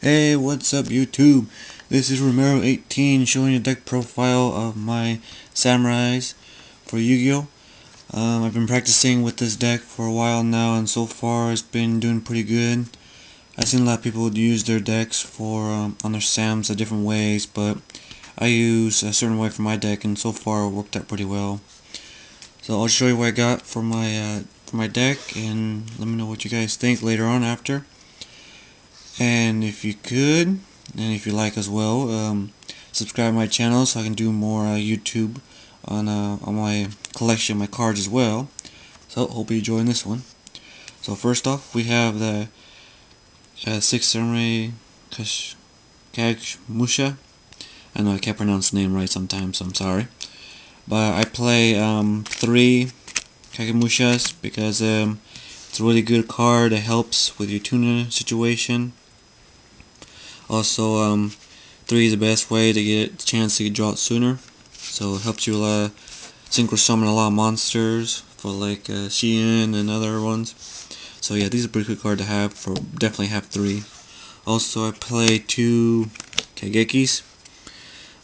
Hey, what's up YouTube? This is Romero18 showing a deck profile of my samurais for Yu-Gi-Oh! I've been practicing with this deck for a while now, and so far it's been doing pretty good. I've seen a lot of people use their decks for on their Sams in different ways, but I use a certain way for my deck, and so far it worked out pretty well. So I'll show you what I got for my deck, and let me know what you guys think later on after. And if you could, and if you like as well, subscribe to my channel so I can do more YouTube on my collection of my cards as well. So hope you enjoy this one. So first off, we have the 6 Samurai Kagemusha. I know I can't pronounce the name right sometimes, so I'm sorry. But I play 3 Kagemushas because it's a really good card that helps with your tuna situation. Also, 3 is the best way to get a chance to draw it sooner, so it helps you synchro summon a lot of monsters for like Shein and other ones. So yeah, these are a pretty good card to have. For definitely have 3. Also, I play 2 Kagekis.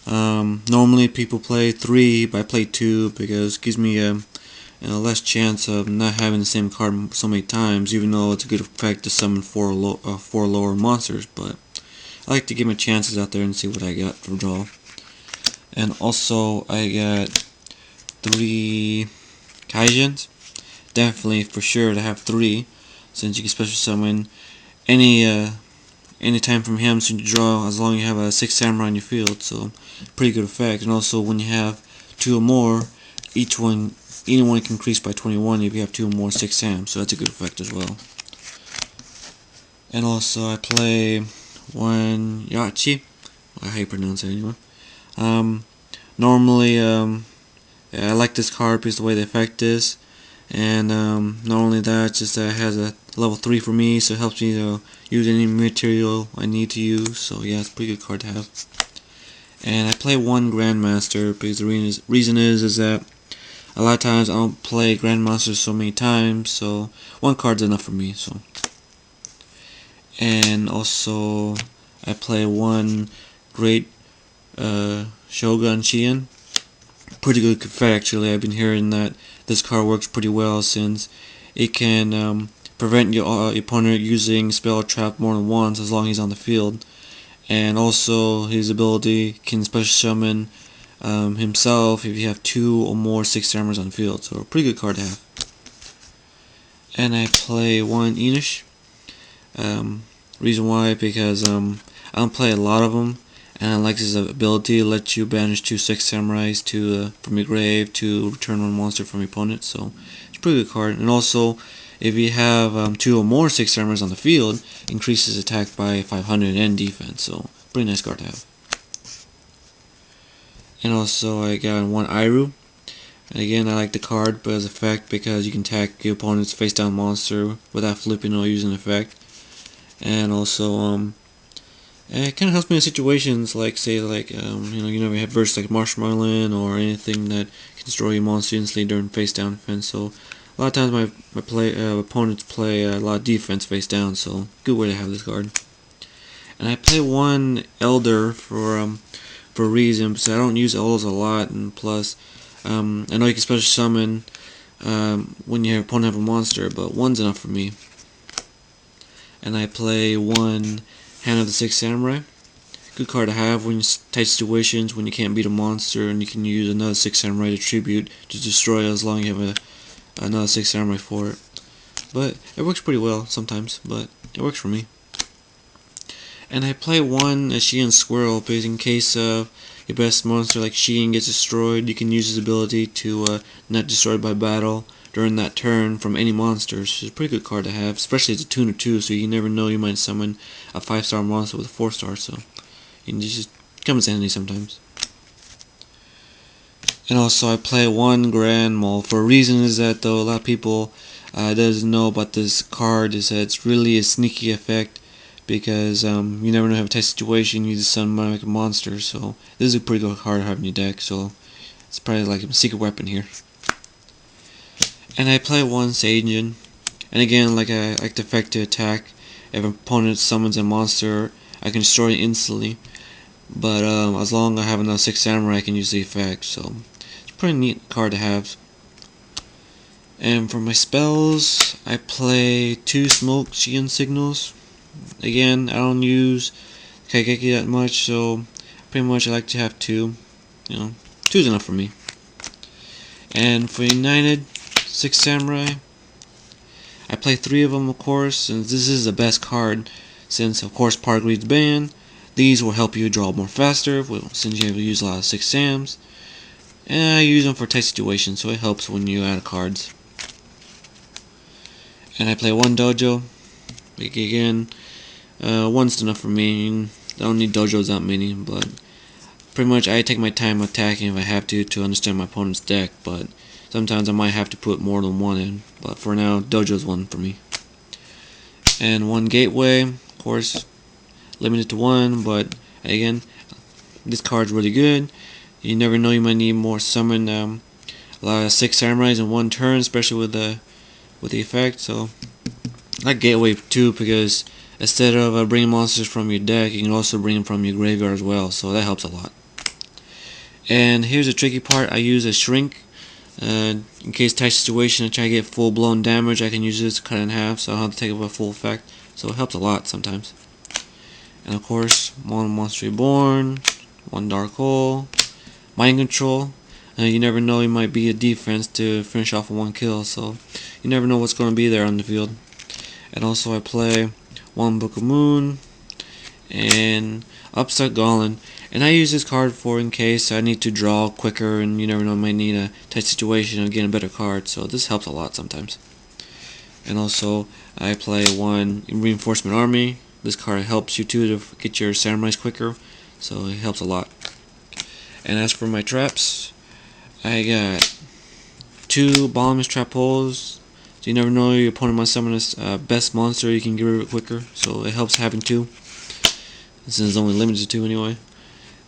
Normally people play 3, but I play 2 because it gives me less chance of not having the same card so many times, even though it's a good effect to summon 4 lower monsters. But I like to give my chances out there and see what I got for draw. And also I got 3 Kaijins. Definitely for sure to have 3, since you can special summon any time from him since you draw, as long as you have a 6 samurai in your field. So pretty good effect. And also when you have 2 or more, anyone can increase by 21 if you have 2 or more 6 sam, so that's a good effect as well. And also I play 1 Yachi. How you pronounce it anyway. Normally, I like this card because of the way the effect is, and not only that, just that it has a level 3 for me, so it helps me to use any material I need to use. So yeah, it's a pretty good card to have. And I play 1 Grandmaster because the reason is that a lot of times I don't play Grandmasters so many times, so 1 card's enough for me. So, and also I play 1 Great Shogun Shein. Pretty good effect actually. I've been hearing that this card works pretty well since it can prevent your opponent using spell trap more than once as long as he's on the field. And also his ability can special summon himself if you have 2 or more 6 samurais on the field. So a pretty good card to have. And I play 1 Enish. Reason why, because I don't play a lot of them, and I like his ability to let you banish 2 6 samurais from your grave to return 1 monster from your opponent. So it's a pretty good card. And also, if you have 2 or more 6 samurais on the field, increases attack by 500 and defense. So pretty nice card to have. And also I got 1 Iru. And again, I like the card but as effect because you can attack your opponent's face down monster without flipping or using effect. And also it kind of helps me in situations like, say, you never have versus like Marshmallow or anything that can destroy your monster instantly during face down defense. So a lot of times my opponents play a lot of defense face down, so good way to have this card. And I play 1 Elder for a reason, because I don't use elders a lot, and plus I know you can special summon when your opponent have a monster, but 1's enough for me. And I play 1 Hand of the 6 Samurai. Good card to have when you're tight situations, when you can't beat a monster, and you can use another 6 Samurai to tribute to destroy it as long as you have another 6 Samurai for it. But it works pretty well sometimes, but it works for me. And I play 1 Shein Squirrel because in case your best monster like Shein gets destroyed, you can use his ability to not destroyed by battle during that turn from any monsters. It's a pretty good card to have, especially as a tuner too, so you never know, you might summon a 5-star monster with a 4-star, so it just comes handy sometimes. And also I play 1 Grand Mole. For a reason is that though a lot of people doesn't know about this card, is that it's really a sneaky effect because you never know, have a tight situation, you just summon like a monster, so this is a pretty good card to have in your deck, so it's probably like a secret weapon here. And I play 1 Seijin, and again, like I like the effect to attack if an opponent summons a monster I can destroy it instantly. But as long as I have enough 6 Samurai, I can use the effect. So it's a pretty neat card to have. And for my spells, I play 2 Smoke Shion Signals. Again, I don't use Kaigeki that much, so pretty much I like to have 2. 2 is enough for me. And for United 6 Samurai, I play 3 of them, of course, and this is the best card since, of course, Paragreed's banned. These will help you draw more faster since you have to use a lot of 6 Sams. And I use them for tight situations, so it helps when you add cards. And I play 1 Dojo. Again, 1's enough for me. I don't need dojos that many, but pretty much I take my time attacking if I have to understand my opponent's deck, but sometimes I might have to put more than 1 in. But for now, dojo's 1 for me. And 1 Gateway, of course, limited to 1, but again, this card's really good. You never know, you might need more summon a lot of 6 Samurais in 1 turn, especially with the effect. So I like Gateway too, because instead of bringing monsters from your deck, you can also bring them from your graveyard as well, so that helps a lot. And here's the tricky part. I use a Shrink. In case tight situation, I try to get full blown damage, I can use this to cut it in half, so I don't have to take up a full effect. So it helps a lot sometimes. And of course, 1 Monster Reborn, 1 Dark Hole, Mind Control. You never know, it might be a defense to finish off with 1 kill, so you never know what's going to be there on the field. And also I play 1 Book of Moon and Upstart Golem. And I use this card for in case I need to draw quicker, and you never know, I might need a tight situation of getting a better card, so this helps a lot sometimes. And also I play 1 Reinforcement Army. This card helps you too to get your samurais quicker, so it helps a lot. And as for my traps, I got 2 Bottomless Trap Holes. So you never know, your opponent might summon a best monster, you can get rid of it quicker, so it helps having 2. This is only limited to 2 anyway.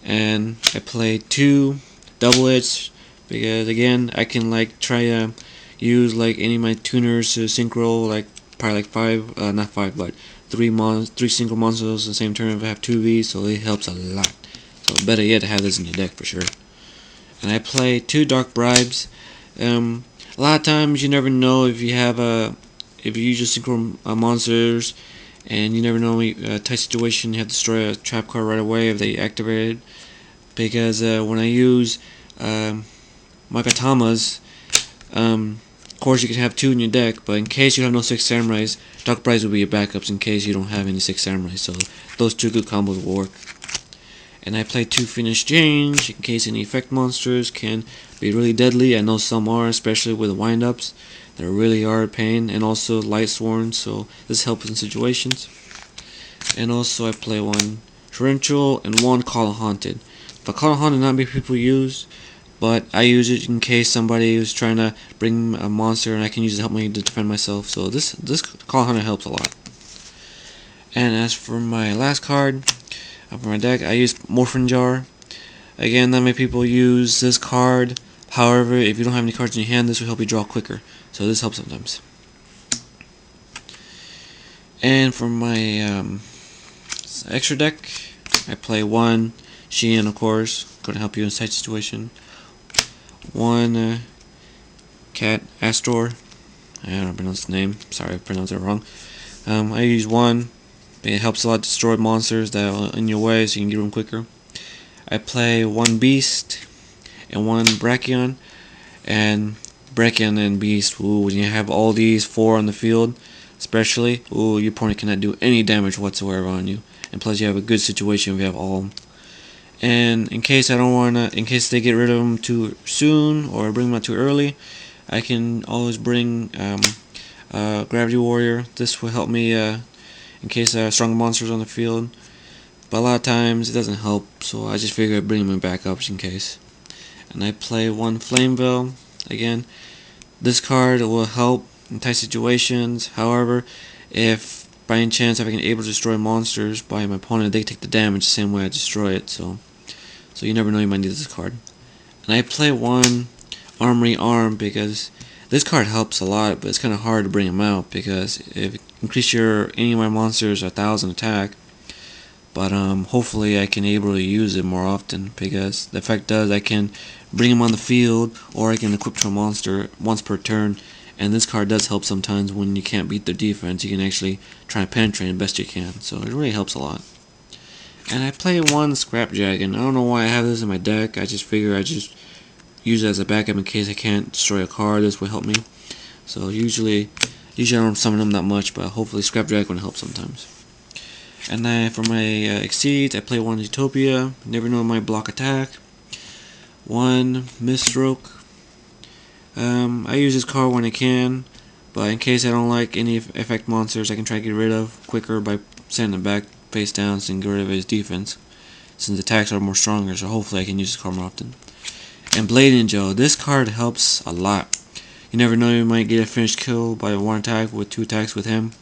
And I play 2 Double Edge because again I can try to use any of my tuners to synchro probably 5, not 5, but 3 synchro monsters in the same turn if I have 2 V's, so it helps a lot. So better yet to have this in your deck for sure. And I play 2 Dark Bribes. A lot of times you never know if you use your synchro monsters, and you never know, a tight situation, you have to destroy a trap card right away if they activate it. Because when I use Makatamas, of course you can have 2 in your deck, but in case you have no 6 Samurais, Dark Bribes will be your backups in case you don't have any 6 Samurais, so those 2 good combos will work. And I play 2 Finish Change in case any effect monsters can be really deadly. I know some are, especially with wind-ups. They really are a pain, and also Light Sworn, so this helps in situations. And also I play 1 Torrential and 1 Call of Haunted. But Call of Haunted not many people use, but I use it in case somebody is trying to bring a monster, and I can use it to help me to defend myself. So this Call of Haunted helps a lot. And as for my last card for my deck, I use Morphin Jar. Again, not many people use this card. However, if you don't have any cards in your hand, this will help you draw quicker. So this helps sometimes. And for my extra deck, I play 1 Shion, of course, going to help you in a tight situation. 1 Cat Astor. I don't pronounce the name. Sorry, I pronounced it wrong. I use 1. It helps a lot to destroy monsters that are in your way, so you can get them quicker. I play 1 Beast and 1 Brachion. And Brachion and Beast, when you have all these 4 on the field, especially, your opponent cannot do any damage whatsoever on you. And plus, you have a good situation if you have all of them. And in case in case they get rid of them too soon or bring them out too early, I can always bring Gravity Warrior. This will help me in case there are strong monsters on the field. But a lot of times it doesn't help, so I just figure I'd bring them in backups in case. And I play 1 Flame Veil. Again, this card will help in tight situations. However, if by any chance I can able to destroy monsters by my opponent, they take the damage the same way I destroy it. So you never know, you might need this card. And I play 1 Armory Arm because this card helps a lot, but it's kind of hard to bring them out because if you increase any of my monsters 1,000 attack, but hopefully I can able to use it more often, because the effect does I can bring him on the field, or I can equip to a monster once per turn. And this card does help sometimes when you can't beat their defense. You can actually try and penetrate the best you can, so it really helps a lot. And I play one Scrapjack, and I don't know why I have this in my deck. I just figure I just use it as a backup in case I can't destroy a card. This will help me. So usually I don't summon them that much, but hopefully Scrapjack will help sometimes. And then for my Exceeds, I play one Utopia. Never know my block attack. One Miststroke. I use this card when I can, but in case I don't like any effect monsters, I can try to get rid of quicker by sending him back face down and get rid of his defense, since attacks are more stronger. So hopefully I can use this card more often. And Blade Ninja, this card helps a lot. You never know, you might get a finished kill by one attack with 2 attacks with him.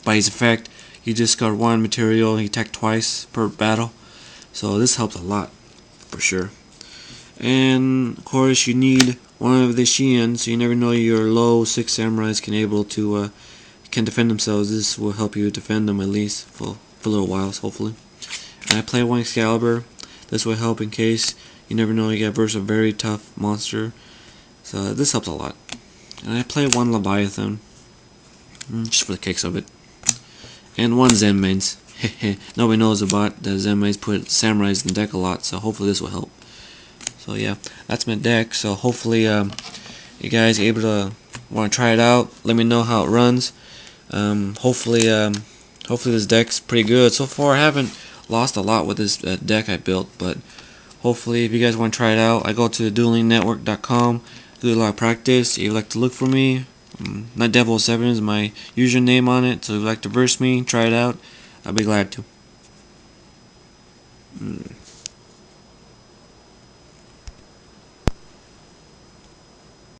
By his effect, you discard 1 material, he attack twice per battle. So this helps a lot, for sure. And of course you need one of the Xian, so you never know your low 6 samurais can defend themselves. This will help you defend them at least for a little while, hopefully. And I play one Excalibur. This will help in case you never know you get versus a very tough monster. So this helps a lot. And I play one Leviathan, just for the kicks of it. And one Zenmaines. Nobody knows about the Zenmaines put samurais in the deck a lot, so hopefully this will help. So yeah, that's my deck. So hopefully you guys are able to want to try it out. Let me know how it runs. Hopefully this deck's pretty good. So far I haven't lost a lot with this deck I built, but hopefully if you guys want to try it out, I go to duelingnetwork.com, do a lot of practice. If you'd like to look for me, NightDevil7 is my username on it, so if you'd like to verse me, try it out, I'll be glad to.